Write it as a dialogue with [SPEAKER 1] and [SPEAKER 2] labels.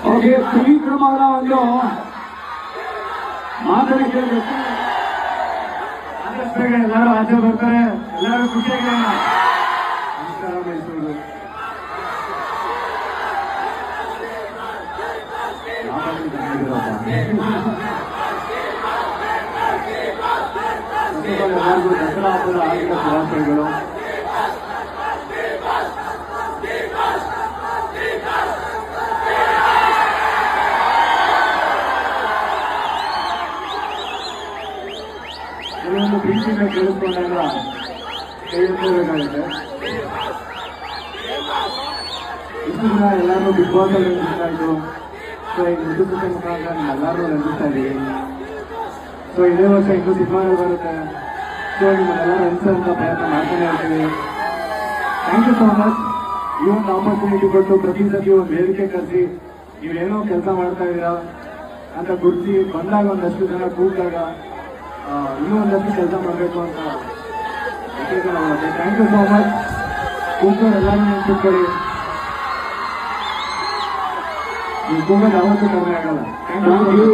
[SPEAKER 1] Okay, ತ್ರಿವಿಕ್ರಮರ ಒಂದು ಮಾತನ್ನು ಕೇಳಬೇಕು. ಆದಷ್ಟು ಬೇಗ ಎಲ್ಲರೂ ಆಚೆ ಬರ್ತಾರೆ, ಎಲ್ಲರೂ ಖುಷಿಯಾಗಿರೋಣ. ನಮಸ್ಕಾರ ಮೈಸೂರು. ಎಲ್ಲರಿಗೂ ದಸರಾ ಹಬ್ಬದ ಆರ್ಥಿಕ ಶುಭಾಶಯಗಳು. ಕೆಲವೊಂದು ಪ್ರೀತಿಯಿಂದ ಕೇಳಿಸ್ಕೊಂಡಾಗ ಕೇಳಿಸ್ಕೋಬೇಕಾಗುತ್ತೆ. ಇಷ್ಟು ದಿನ ಎಲ್ಲರೂ ಬಿಗ್ ಬಾಸ್ ಅಲ್ಲಿ ರಂಜಿಸ್ತಾಯಿದ್ರು. ಸೊ ಈಗ ಮೃದುಕತೆ ಮುಖಾಂತರ ಎಲ್ಲರೂ ರಂಜಿಸ್ತಾ ಇದ್ದೀವಿ. ಸೊ ಇದೇ ವರ್ಷ ಇನ್ನೂ ಸಿನಿಮಾಗಳು ಬರುತ್ತೆ. ಸೊ ನಿಮ್ಮನ್ನೆಲ್ಲ ರಂಜಿಸೋಂಥ ಪ್ರಯತ್ನ ಮಾಡ್ತಾನೆ ಇರ್ತೀವಿ. Thank you so much. ಈ ಒಂದು ಆಪರ್ಚುನಿಟಿ ಕೊಟ್ಟು ಪ್ರತಿ ಸತಿ ಒಂದು ವೇದಿಕೆ ಕರೆಸಿ ನೀವೇನೋ ಕೆಲಸ ಮಾಡ್ತಾ ಇದ್ದೀರಾ ಅಂತ ಗುರುತಿ ಬಂದಾಗ ಒಂದಷ್ಟು ಜನ ಕೂತಾಗ ಇನ್ನೂ ಒಂದಷ್ಟು ಕೆಲಸ ಮಾಡಬೇಕು ಅಂತ ಮಾಡುತ್ತೆ. Thank you so much. ಕೂತ್ಕೊಂಡು ಎಲ್ಲರೂ ನೆನ್ಪಿಟ್ಕೊಳ್ಳಿ, ನೀವು ಕೂಗೋದು ಯಾವತ್ತೂ ಕಡಿಮೆ ಆಗಲ್ಲ. Thank you.